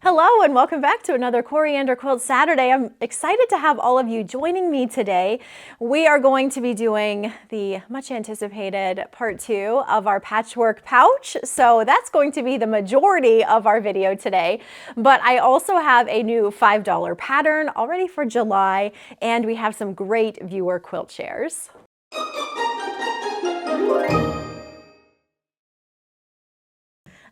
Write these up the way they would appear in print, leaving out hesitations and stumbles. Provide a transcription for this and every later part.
Hello and welcome back to another Coriander Quilt Saturday. I'm excited to have all of you joining me today. We are going to be doing the much anticipated part 2 of our patchwork pouch. So that's going to be the majority of our video today. But I also have a new $5 pattern already for July, and we have some great viewer quilt shares.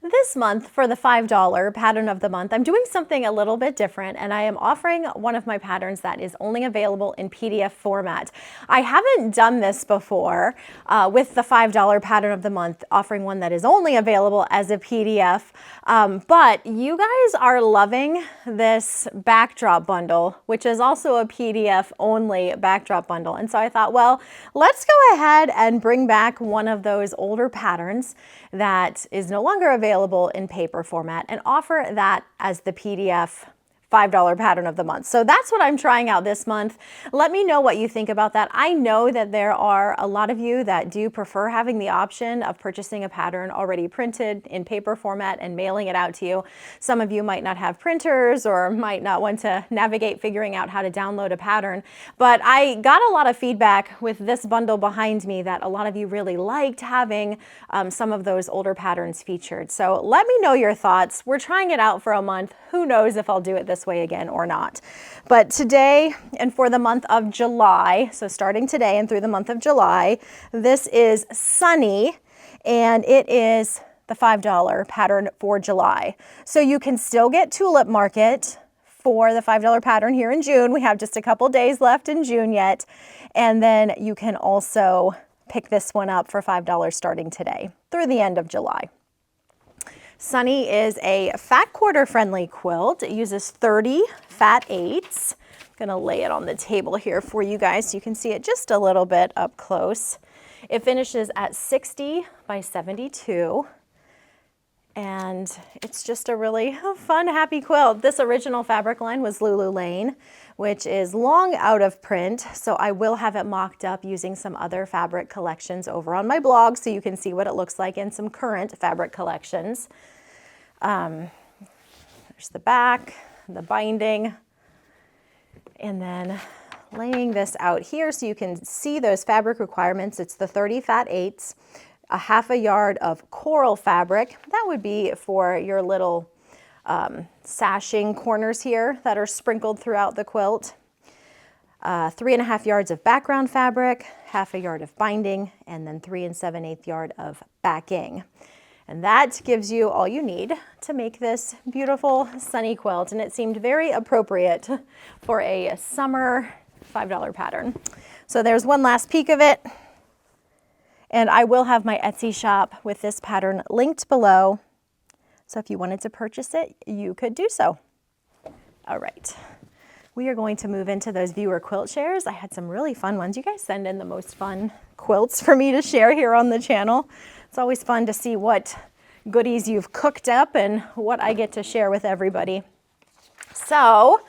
This month, for the $5 pattern of the month, I'm doing something a little bit different, and I am offering one of my patterns that is only available in PDF format. I haven't done this before with the $5 pattern of the month, offering one that is only available as a PDF, but you guys are loving this backdrop bundle, which is also a PDF only backdrop bundle. And so I thought, well, let's go ahead and bring back one of those older patterns that is no longer available in paper format and offer that as the PDF $5 pattern of the month. So that's what I'm trying out this month. Let me know what you think about that. I know that there are a lot of you that do prefer having the option of purchasing a pattern already printed in paper format and mailing it out to you. Some of you might not have printers or might not want to navigate figuring out how to download a pattern. But I got a lot of feedback with this bundle behind me that a lot of you really liked having some of those older patterns featured. So let me know your thoughts. We're trying it out for a month. Who knows if I'll do it this way again or not. But today and for the month of July, so starting today and through the month of July, this is Sunny, and it is the $5 pattern for July. So you can still get Tulip Market for the $5 pattern here in June. We have just a couple days left in June yet. And then you can also pick this one up for $5 starting today through the end of July. Sunny is a fat quarter friendly quilt. It uses 30 fat 8s. I'm gonna lay it on the table here for you guys so you can see it just a little bit up close. It finishes at 60 by 72. And it's just a really fun, happy quilt. This original fabric line was Lulu Lane, which is long out of print. So I will have it mocked up using some other fabric collections over on my blog so you can see what it looks like in some current fabric collections. There's the back, the binding, and then laying this out here so you can see those fabric requirements. It's the 30 fat 8s. A half a yard of coral fabric. That would be for your little sashing corners here that are sprinkled throughout the quilt. 3.5 yards of background fabric, half a yard of binding, and then 3 7/8 yard of backing. And that gives you all you need to make this beautiful sunny quilt. And it seemed very appropriate for a summer $5 pattern. So there's one last peek of it. And I will have my Etsy shop with this pattern linked below. So if you wanted to purchase it, you could do so. All right, we are going to move into those viewer quilt shares. I had some really fun ones. You guys send in the most fun quilts for me to share here on the channel. It's always fun to see what goodies you've cooked up and what I get to share with everybody. So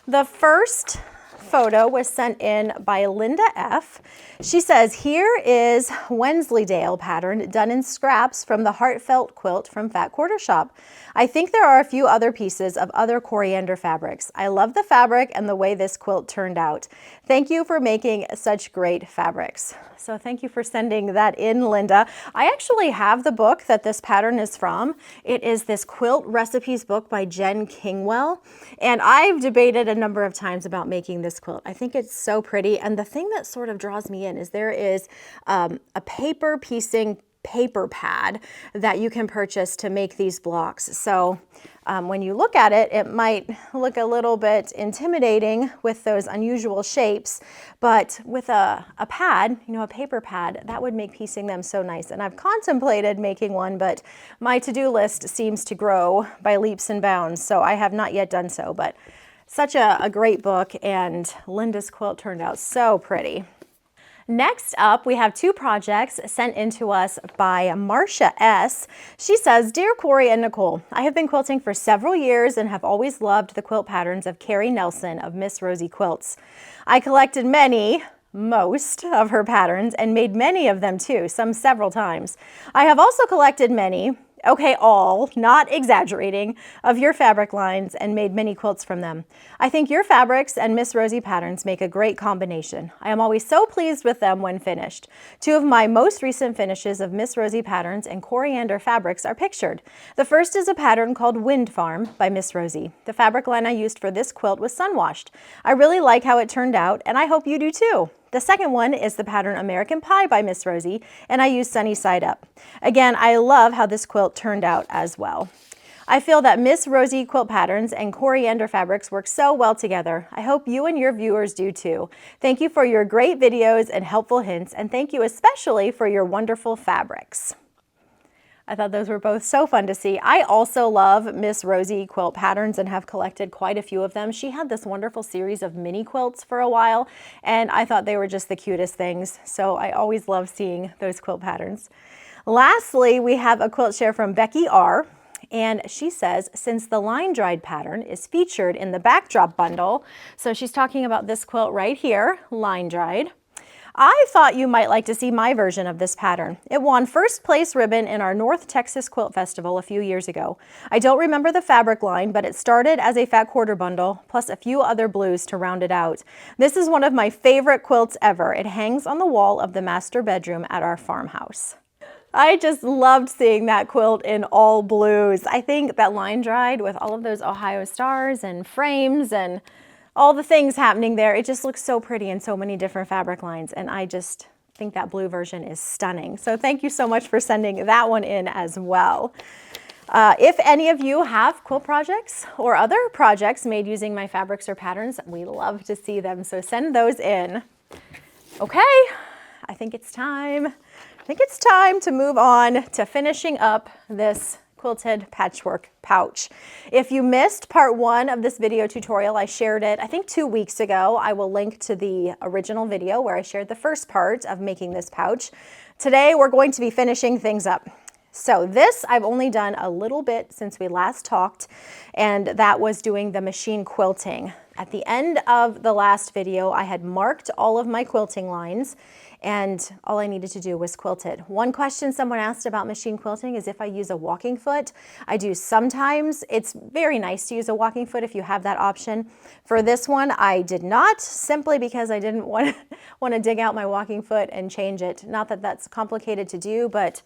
the first photo was sent in by Linda F. She says, here is Wensleydale pattern done in scraps from the Heartfelt quilt from Fat Quarter Shop. I think there are a few other pieces of other coriander fabrics. I love the fabric and the way this quilt turned out. Thank you for making such great fabrics. So thank you for sending that in, Linda. I actually have the book that this pattern is from. It is this quilt recipes book by Jen Kingwell. And I've debated a number of times about making this quilt. I think it's so pretty. And the thing that sort of draws me in is there is a paper piecing paper pad that you can purchase to make these blocks. So when you look at it, it might look a little bit intimidating with those unusual shapes, but with a pad, you know, a paper pad, that would make piecing them so nice. And I've contemplated making one, but my to-do list seems to grow by leaps and bounds, so I have not yet done so. But such a great book, and Linda's quilt turned out so pretty. Next up, we have two projects sent in to us by Marsha S. She says, Dear Cori and Nicole, I have been quilting for several years and have always loved the quilt patterns of Carrie Nelson of Miss Rosie Quilts. I collected most of her patterns and made many of them too, some several times. I have also collected many okay, all, not exaggerating, of your fabric lines and made mini quilts from them. I think your fabrics and Miss Rosie patterns make a great combination. I am always so pleased with them when finished. Two of my most recent finishes of Miss Rosie patterns and coriander fabrics are pictured. The first is a pattern called Wind Farm by Miss Rosie. The fabric line I used for this quilt was sun-washed. I really like how it turned out, and I hope you do too. The second one is the pattern American Pie by Miss Rosie, and I use Sunny Side Up. Again, I love how this quilt turned out as well. I feel that Miss Rosie quilt patterns and coriander fabrics work so well together. I hope you and your viewers do too. Thank you for your great videos and helpful hints, and thank you especially for your wonderful fabrics. I thought those were both so fun to see. I also love Miss Rosie quilt patterns and have collected quite a few of them. She had this wonderful series of mini quilts for a while, and I thought they were just the cutest things. So I always love seeing those quilt patterns. Lastly, we have a quilt share from Becky R. And she says, since the line dried pattern is featured in the backdrop bundle, so she's talking about this quilt right here, line dried, I thought you might like to see my version of this pattern. It won first place ribbon in our North Texas Quilt Festival a few years ago. I don't remember the fabric line, but it started as a fat quarter bundle, plus a few other blues to round it out. This is one of my favorite quilts ever. It hangs on the wall of the master bedroom at our farmhouse. I just loved seeing that quilt in all blues. I think that line dried with all of those Ohio stars and frames and all the things happening there, it just looks so pretty in so many different fabric lines, and I just think that blue version is stunning. So thank you so much for sending that one in as well. If any of you have quilt projects or other projects made using my fabrics or patterns, we love to see them, so send those in. Okay, I think it's time. I think it's time to move on to finishing up this quilted patchwork pouch. If you missed part 1 of this video tutorial, I shared it, I think 2 weeks ago. I will link to the original video where I shared the first part of making this pouch. Today, we're going to be finishing things up. So this I've only done a little bit since we last talked, and that was doing the machine quilting. At the end of the last video, I had marked all of my quilting lines, and all I needed to do was quilt it. One question someone asked about machine quilting is if I use a walking foot. I do sometimes. It's very nice to use a walking foot if you have that option. For this one, I did not, simply because I didn't want to dig out my walking foot and change it. Not that that's complicated to do, but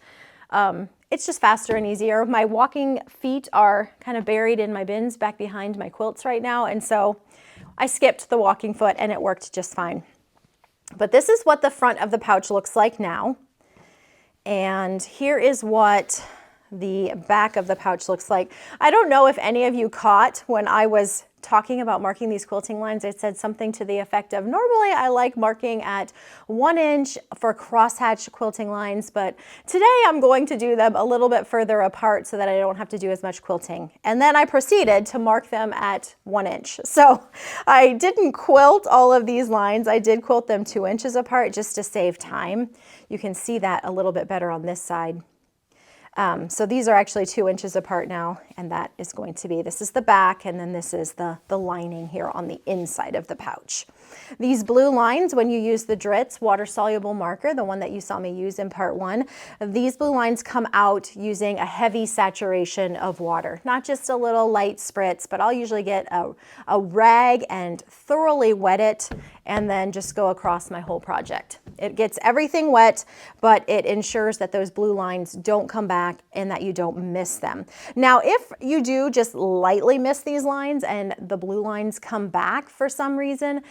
it's just faster and easier. My walking feet are kind of buried in my bins back behind my quilts right now, and so I skipped the walking foot and it worked just fine. But this is what the front of the pouch looks like now. And here is what the back of the pouch looks like. I don't know if any of you caught when I was talking about marking these quilting lines, I said something to the effect of, normally I like marking at 1 inch for crosshatch quilting lines, but today I'm going to do them a little bit further apart so that I don't have to do as much quilting. And then I proceeded to mark them at 1 inch. So I didn't quilt all of these lines. I did quilt them 2 inches apart just to save time. You can see that a little bit better on this side. So these are actually 2 inches apart now, and that is going to be, this is the back, and then this is the lining here on the inside of the pouch. These blue lines, when you use the Dritz water-soluble marker, the one that you saw me use in part 1, these blue lines come out using a heavy saturation of water, not just a little light spritz, but I'll usually get a rag and thoroughly wet it, and then just go across my whole project. It gets everything wet, but it ensures that those blue lines don't come back and that you don't miss them. Now, if you do just lightly miss these lines and the blue lines come back for some reason,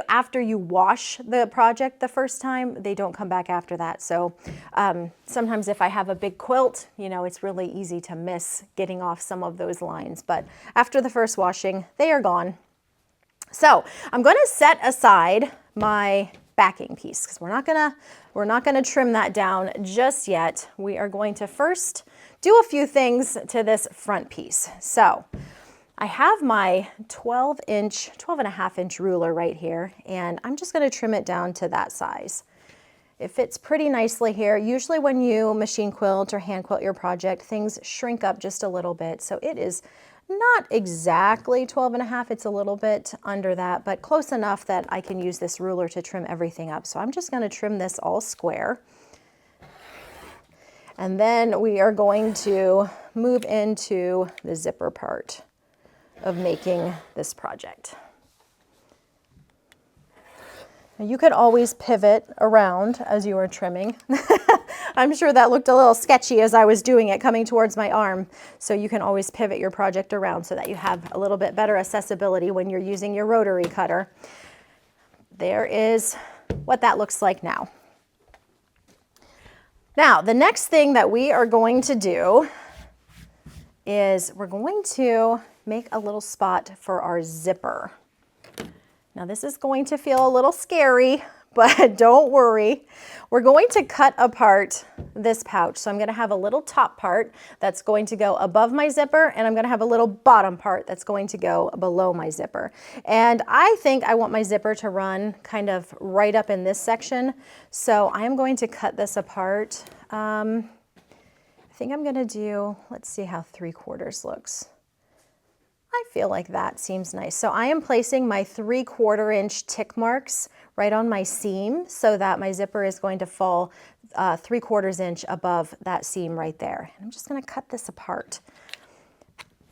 after you wash the project the first time, they don't come back after that. So sometimes if I have a big quilt, you know, it's really easy to miss getting off some of those lines. But after the first washing, they are gone. So I'm going to set aside my backing piece because we're not gonna trim that down just yet. We are going to first do a few things to this front piece. So I have my 12 and a half inch ruler right here, and I'm just going to trim it down to that size. It fits pretty nicely here. Usually when you machine quilt or hand quilt your project, things shrink up just a little bit. So it is not exactly 12 and a half, it's a little bit under that, but close enough that I can use this ruler to trim everything up. So I'm just going to trim this all square. And then we are going to move into the zipper part of making this project. Now you could always pivot around as you are trimming. I'm sure that looked a little sketchy as I was doing it coming towards my arm. So you can always pivot your project around so that you have a little bit better accessibility when you're using your rotary cutter. There is what that looks like now. Now, the next thing that we are going to do is we're going to make a little spot for our zipper. Now this is going to feel a little scary, but don't worry. We're going to cut apart this pouch. So I'm going to have a little top part that's going to go above my zipper, and I'm going to have a little bottom part that's going to go below my zipper. And I think I want my zipper to run kind of right up in this section. So I'm going to cut this apart. I think I'm going to do, let's see how 3/4 looks. I feel like that seems nice. So I am placing my 3/4 inch tick marks right on my seam so that my zipper is going to fall 3/4 inch above that seam right there. And I'm just going to cut this apart.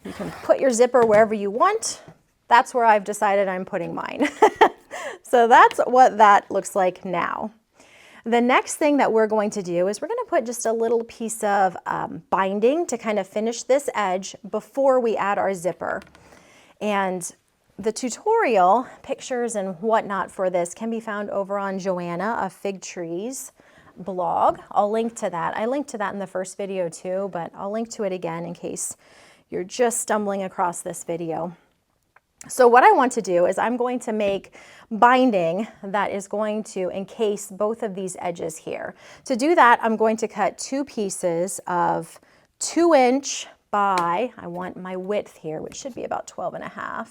You can put your zipper wherever you want. That's where I've decided I'm putting mine. So that's what that looks like now. The next thing that we're going to do is we're going to put just a little piece of binding to kind of finish this edge before we add our zipper. And the tutorial, pictures and whatnot for this can be found over on Joanna of Fig Trees blog. I'll link to that. I linked to that in the first video too, but I'll link to it again in case you're just stumbling across this video. So what I want to do is I'm going to make binding that is going to encase both of these edges here. To do that, I'm going to cut 2 pieces of 2 inch by, I want my width here, which should be about 12.5.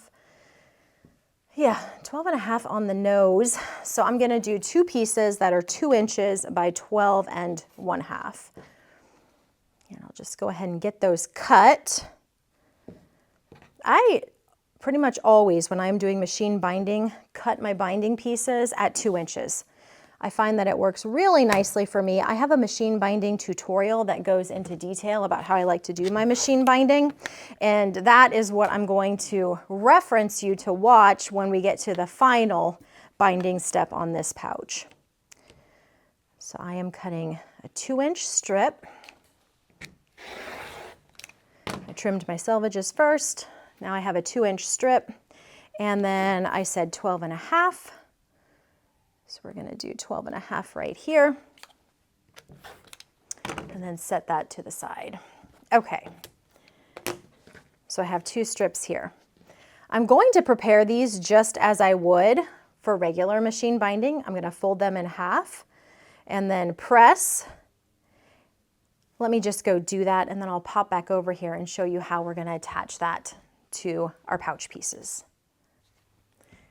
Yeah, 12.5 on the nose. So I'm going to do 2 pieces that are 2 inches by 12.5. And I'll just go ahead and get those cut. I pretty much always, when I'm doing machine binding, cut my binding pieces at 2 inches. I find that it works really nicely for me. I have a machine binding tutorial that goes into detail about how I like to do my machine binding, and that is what I'm going to reference you to watch when we get to the final binding step on this pouch. So I am cutting a 2 inch strip. I trimmed my selvages first. Now I have a 2 inch strip, and then I said 12.5. So we're going to do 12.5 right here, and then set that to the side. Okay, so I have 2 strips here. I'm going to prepare these just as I would for regular machine binding. I'm going to fold them in half and then press. Let me just go do that, and then I'll pop back over here and show you how we're going to attach that to our pouch pieces.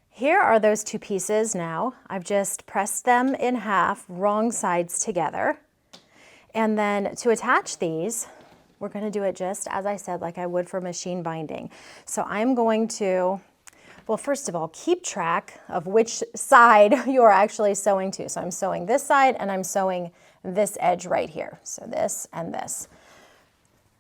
Here are those 2 pieces now. I've just pressed them in half, wrong sides together. And then to attach these, we're going to do it just as I said, like I would for machine binding. So I'm going to, well, first of all, keep track of which side you're actually sewing to. So I'm sewing this side and I'm sewing this edge right here. So this and this.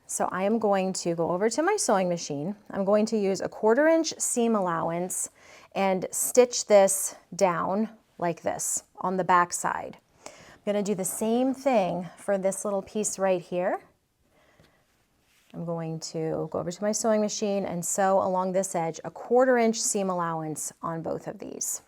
So I am going to go over to my sewing machine. I'm going to use a 1/4 inch seam allowance and stitch this down like this on the back side. I'm going to do the same thing for this little piece right here. I'm going to go over to my sewing machine and sew along this edge a 1/4 inch seam allowance on both of these.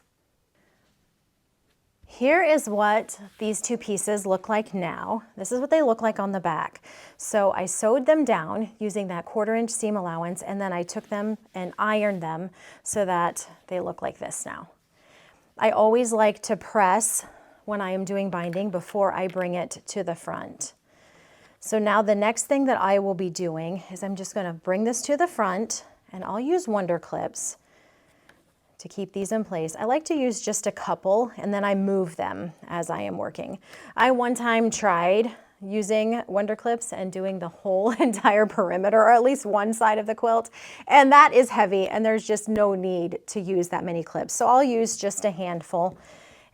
Here is what these 2 pieces look like now. This is what they look like on the back. So I sewed them down using that 1/4 inch seam allowance, and then I took them and ironed them so that they look like this now. I always like to press when I am doing binding before I bring it to the front. So now the next thing that I will be doing is I'm just going to bring this to the front, and I'll use Wonder Clips to keep these in place. I like to use just a couple, and then I move them as I am working. I one time tried using Wonder Clips and doing the whole entire perimeter, or at least one side of the quilt, and that is heavy, and there's just no need to use that many clips. So I'll use just a handful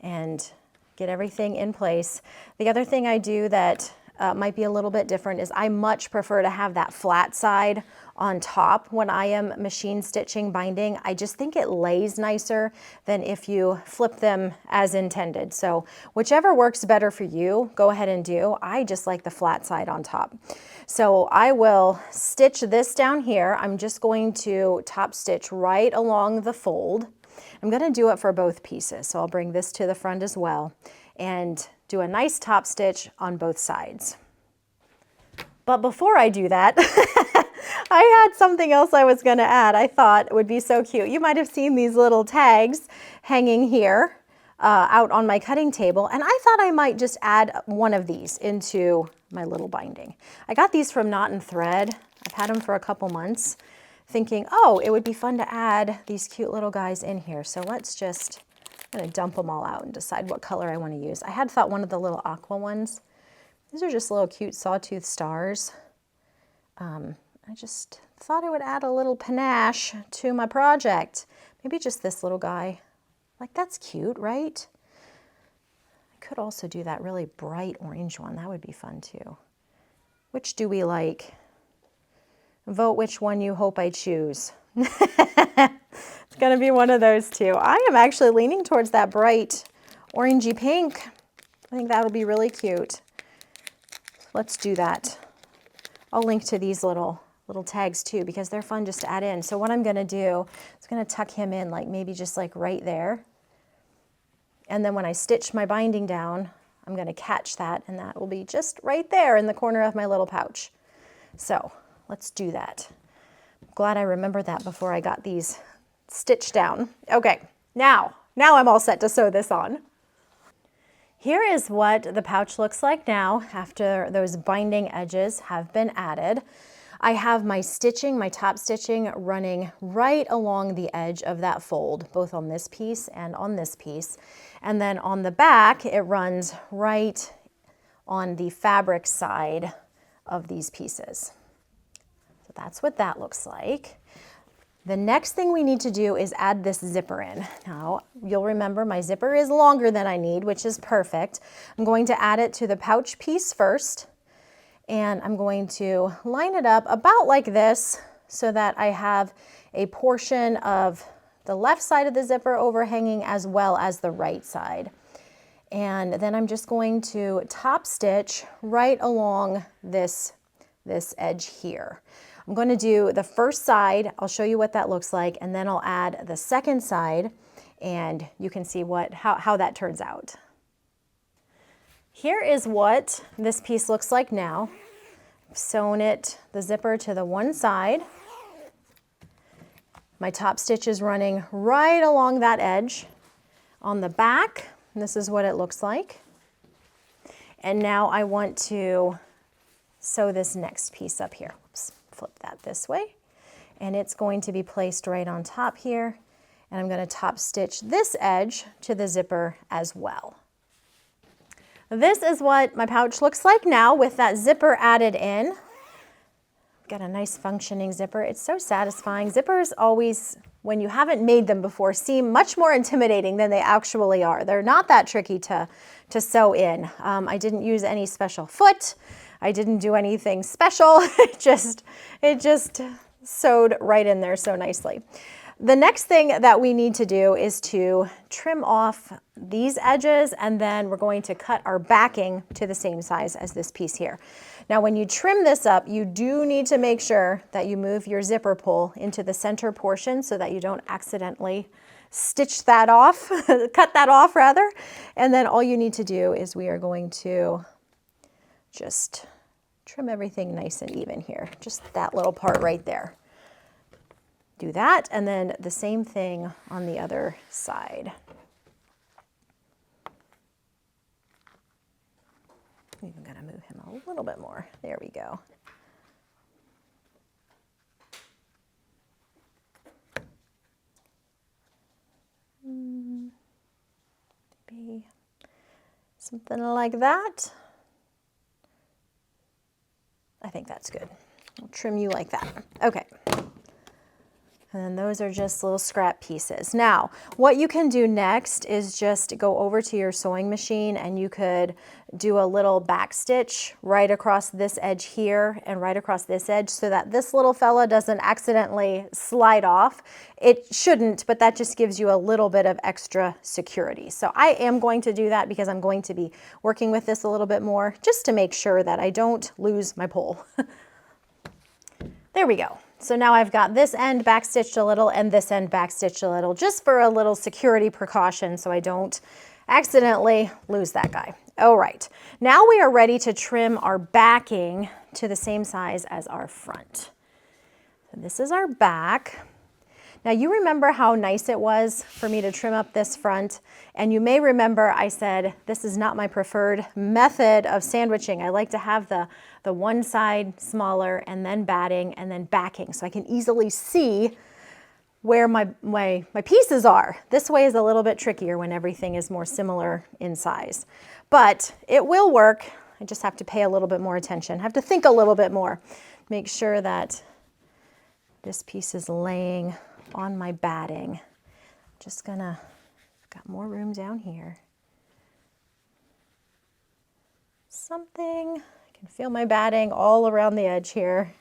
and get everything in place. The other thing I do that might be a little bit different is I much prefer to have that flat side on top when I am machine stitching binding. I just think it lays nicer than if you flip them as intended. So whichever works better for you, go ahead and do. I just like the flat side on top. So I will stitch this down here. I'm just going to top stitch right along the fold. I'm going to do it for both pieces. So I'll bring this to the front as well and do a nice top stitch on both sides. But before I do that, I had something else I was going to add I thought would be so cute. You might have seen these little tags hanging here out on my cutting table, and I thought I might just add one of these into my little binding. I got these from Knot and Thread. I've had them for a couple months, thinking, oh, it would be fun to add these cute little guys in here. So let's just, I'm going to dump them all out and decide what color I want to use. I had thought one of the little aqua ones. These are just little cute sawtooth stars. I just thought I would add a little panache to my project. Maybe just this little guy. Like, that's cute, right? I could also do that really bright orange one. That would be fun too. Which do we like? Vote which one you hope I choose. It's gonna be one of those two. I am actually leaning towards that bright orangey pink. I think that would be really cute. Let's do that. I'll link to these little tags too, because they're fun just to add in. So what I'm gonna do is gonna tuck him in like maybe just like right there. And then when I stitch my binding down, I'm gonna catch that, and that will be just right there in the corner of my little pouch. So let's do that. I'm glad I remembered that before I got these stitched down. Okay, now I'm all set to sew this on. Here is what the pouch looks like now after those binding edges have been added. I have my stitching, my top stitching running right along the edge of that fold, both on this piece and on this piece. And then on the back, it runs right on the fabric side of these pieces. So that's what that looks like. The next thing we need to do is add this zipper in. Now, you'll remember my zipper is longer than I need, which is perfect. I'm going to add it to the pouch piece first, and I'm going to line it up about like this so that I have a portion of the left side of the zipper overhanging as well as the right side. And then I'm just going to top stitch right along this edge here. I'm going to do the first side, I'll show you what that looks like, and then I'll add the second side, and you can see how that turns out. Here is what this piece looks like now. I've sewn the zipper to the one side. My top stitch is running right along that edge. On the back, this is what it looks like. And now I want to sew this next piece up here. Oops. Flip that this way, and it's going to be placed right on top here, and I'm going to top stitch this edge to the zipper as well. This is what my pouch looks like now with that zipper added in. Got a nice functioning zipper. It's so satisfying. Zippers always, when you haven't made them before, seem much more intimidating than they actually are. They're not that tricky to sew in. I didn't use any special foot. I didn't do anything special. It just sewed right in there so nicely. The next thing that we need to do is to trim off these edges, and then we're going to cut our backing to the same size as this piece here. Now, when you trim this up, you do need to make sure that you move your zipper pull into the center portion so that you don't accidentally stitch that off, cut that off rather. And then all you need to do is we are going to just trim everything nice and even here, just that little part right there. Do that, and then the same thing on the other side. I'm even gonna move him a little bit more. There we go. Maybe something like that. I think that's good. I'll trim you like that. Okay. And then those are just little scrap pieces. Now, what you can do next is just go over to your sewing machine and you could do a little back stitch right across this edge here and right across this edge so that this little fella doesn't accidentally slide off. It shouldn't, but that just gives you a little bit of extra security. So I am going to do that because I'm going to be working with this a little bit more just to make sure that I don't lose my pole. There we go. So now I've got this end backstitched a little and this end backstitched a little, just for a little security precaution so I don't accidentally lose that guy. All right, now we are ready to trim our backing to the same size as our front. So this is our back. Now you remember how nice it was for me to trim up this front, and you may remember I said this is not my preferred method of sandwiching. I like to have the one side smaller and then batting and then backing so I can easily see where my pieces are. This way is a little bit trickier when everything is more similar in size, but it will work. I just have to pay a little bit more attention, have to think a little bit more, make sure that this piece is laying on my batting. Just gonna, got more room down here. Something, I can feel my batting all around the edge here.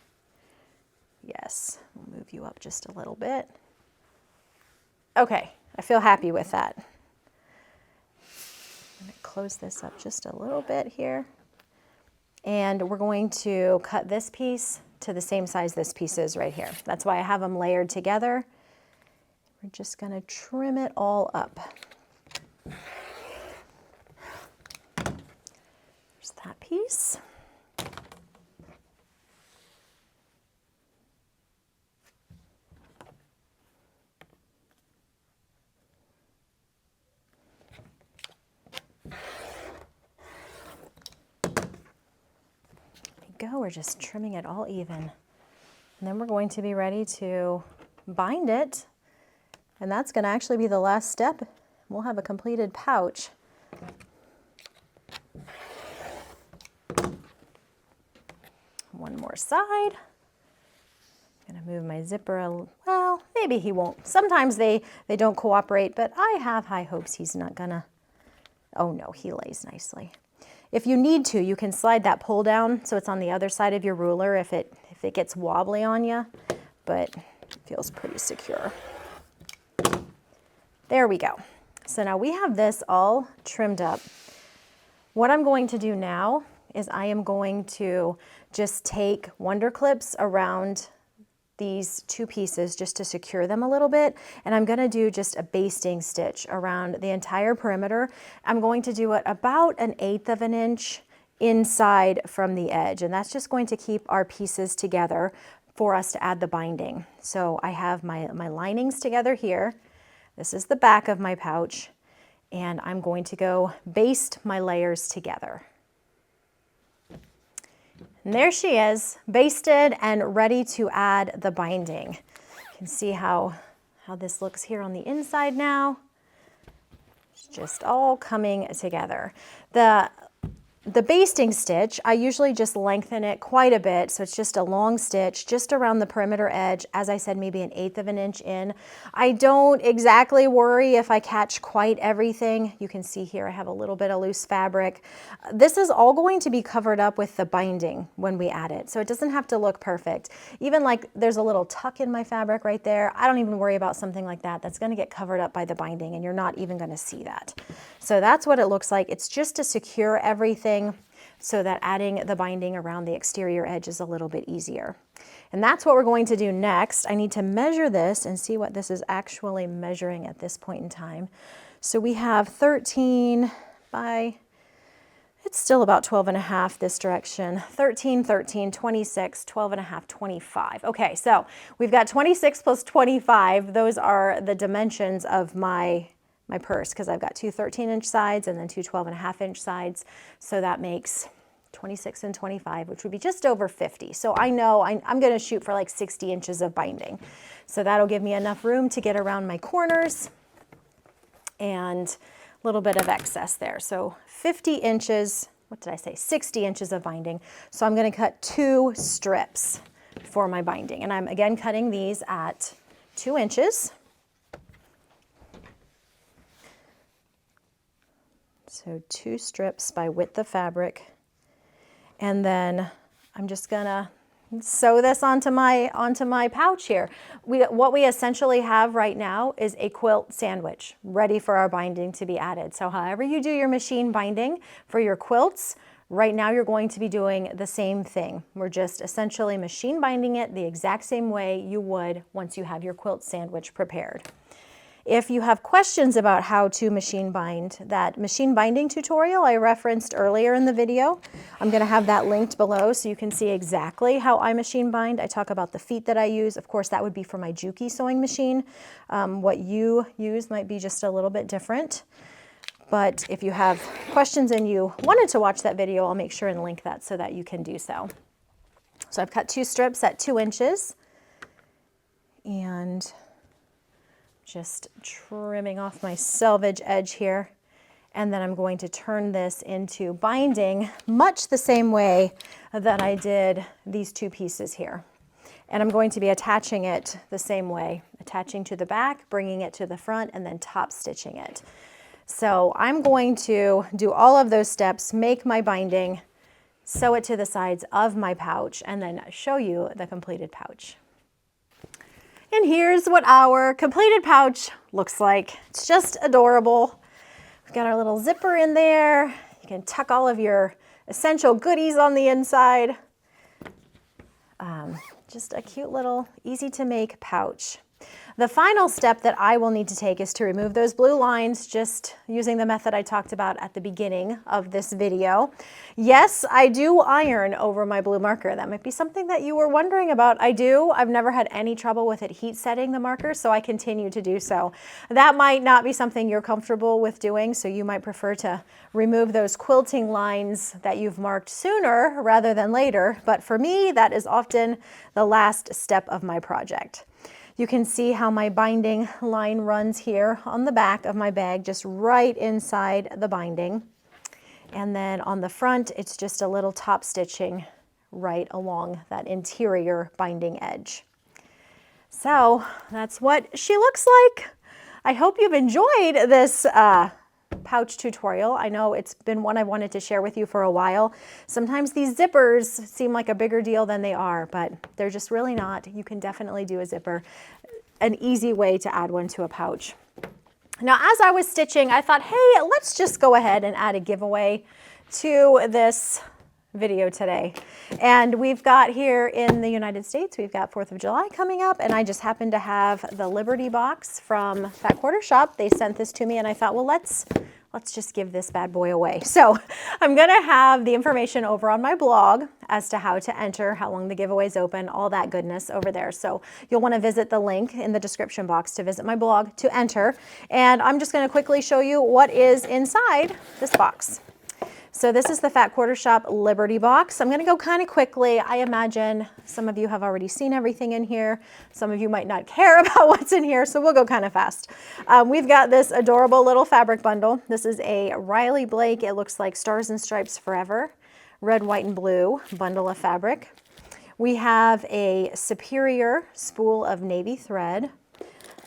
Yes, we'll move you up just a little bit. Okay, I feel happy with that. I'm gonna close this up just a little bit here. And we're going to cut this piece to the same size this piece is right here. That's why I have them layered together. We're just going to trim it all up. There's that piece. There we go. We're just trimming it all even. And then we're going to be ready to bind it. And that's going to actually be the last step. We'll have a completed pouch. One more side. I'm going to move my zipper, well, maybe he won't. Sometimes they don't cooperate, but I have high hopes he's not gonna. Oh no, he lays nicely. If you need to, you can slide that pull down so it's on the other side of your ruler if it gets wobbly on you, but it feels pretty secure. There we go. So now we have this all trimmed up. What I'm going to do now is I am going to just take Wonder Clips around these two pieces just to secure them a little bit, and I'm going to do just a basting stitch around the entire perimeter. I'm going to do it about 1/8 of an inch inside from the edge, and that's just going to keep our pieces together for us to add the binding. So I have my linings together here. This is the back of my pouch, and I'm going to go baste my layers together. And there she is, basted and ready to add the binding. You can see how this looks here on the inside now. It's just all coming together. The basting stitch, I usually just lengthen it quite a bit, so it's just a long stitch just around the perimeter edge, as I said, maybe 1/8 of an inch in. I don't exactly worry if I catch quite everything. You can see here I have a little bit of loose fabric. This is all going to be covered up with the binding when we add it, so it doesn't have to look perfect. Even like there's a little tuck in my fabric right there, I don't even worry about something like that. That's gonna get covered up by the binding and you're not even gonna see that. So that's what it looks like. It's just to secure everything so that adding the binding around the exterior edge is a little bit easier. And that's what we're going to do next. I need to measure this and see what this is actually measuring at this point in time. So we have 13 by, it's still about 12.5 this direction, 13, 13, 26, 12.5, 25. Okay, so we've got 26 plus 25. Those are the dimensions of my purse, because I've got two 13-inch sides and then two 12.5-inch sides. So that makes 26 and 25, which would be just over 50. So I know I'm going to shoot for like 60 inches of binding. So that'll give me enough room to get around my corners and a little bit of excess there. So 50 inches, what did I say? 60 inches of binding. So I'm going to cut 2 strips for my binding. And I'm again cutting these at 2 inches. So 2 strips by width of fabric. And then I'm just gonna sew this onto my pouch here. What we essentially have right now is a quilt sandwich ready for our binding to be added. So however you do your machine binding for your quilts, right now you're going to be doing the same thing. We're just essentially machine binding it the exact same way you would once you have your quilt sandwich prepared. If you have questions about how to machine bind, that machine binding tutorial I referenced earlier in the video, I'm going to have that linked below so you can see exactly how I machine bind. I talk about the feet that I use. Of course, that would be for my Juki sewing machine. What you use might be just a little bit different. But if you have questions and you wanted to watch that video, I'll make sure and link that so that you can do so. So I've cut 2 strips at 2 inches and just trimming off my selvage edge here. And then I'm going to turn this into binding much the same way that I did these 2 pieces here. And I'm going to be attaching it the same way, attaching to the back, bringing it to the front, and then top stitching it. So I'm going to do all of those steps, make my binding, sew it to the sides of my pouch, and then show you the completed pouch. And here's what our completed pouch looks like. It's just adorable. We've got our little zipper in there. You can tuck all of your essential goodies on the inside. Just a cute little easy to make pouch. The final step that I will need to take is to remove those blue lines, just using the method I talked about at the beginning of this video. Yes, I do iron over my blue marker. That might be something that you were wondering about. I do. I've never had any trouble with it heat setting the marker, so I continue to do so. That might not be something you're comfortable with doing, so you might prefer to remove those quilting lines that you've marked sooner rather than later. But for me, that is often the last step of my project. You can see how my binding line runs here on the back of my bag, just right inside the binding. And then on the front, it's just a little top stitching right along that interior binding edge. So that's what she looks like. I hope you've enjoyed this pouch tutorial. I know it's been one I wanted to share with you for a while. Sometimes these zippers seem like a bigger deal than they are, but they're just really not. You can definitely do a zipper. An easy way to add one to a pouch. Now, as I was stitching, I thought, hey, let's just go ahead and add a giveaway to this video today. And we've got here in the United States, we've got 4th of July coming up, and I just happened to have the Liberty box from Fat Quarter Shop. They sent this to me and I thought, well, let's just give this bad boy away. So I'm gonna have the information over on my blog as to how to enter, how long the giveaway's open, all that goodness over there. So you'll wanna visit the link in the description box to visit my blog to enter. And I'm just gonna quickly show you what is inside this box. So this is the Fat Quarter Shop Liberty box. I'm gonna go kind of quickly. I imagine some of you have already seen everything in here. Some of you might not care about what's in here, so we'll go kind of fast. We've got this adorable little fabric bundle. This is a Riley Blake, it looks like Stars and Stripes Forever, red, white, and blue bundle of fabric. We have a Superior spool of navy thread.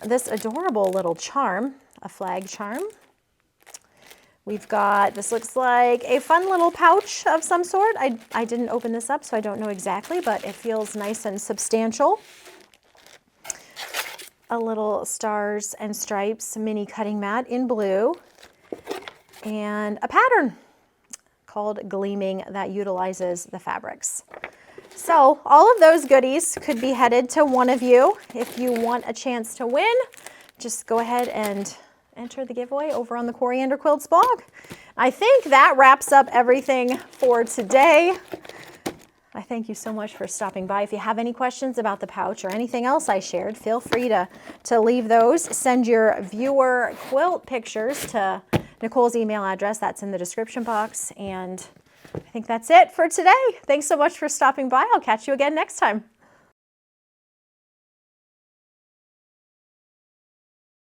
This adorable little charm, a flag charm. We've got, this looks like a fun little pouch of some sort. I didn't open this up, so I don't know exactly, but it feels nice and substantial. A little Stars and Stripes mini cutting mat in blue. And a pattern called Gleaming that utilizes the fabrics. So all of those goodies could be headed to one of you. If you want a chance to win, just go ahead and enter the giveaway over on the Coriander Quilts blog. I think that wraps up everything for today. I thank you so much for stopping by. If you have any questions about the pouch or anything else I shared, feel free to leave those. Send your viewer quilt pictures to Nicole's email address. That's in the description box. And I think that's it for today. Thanks so much for stopping by. I'll catch you again next time.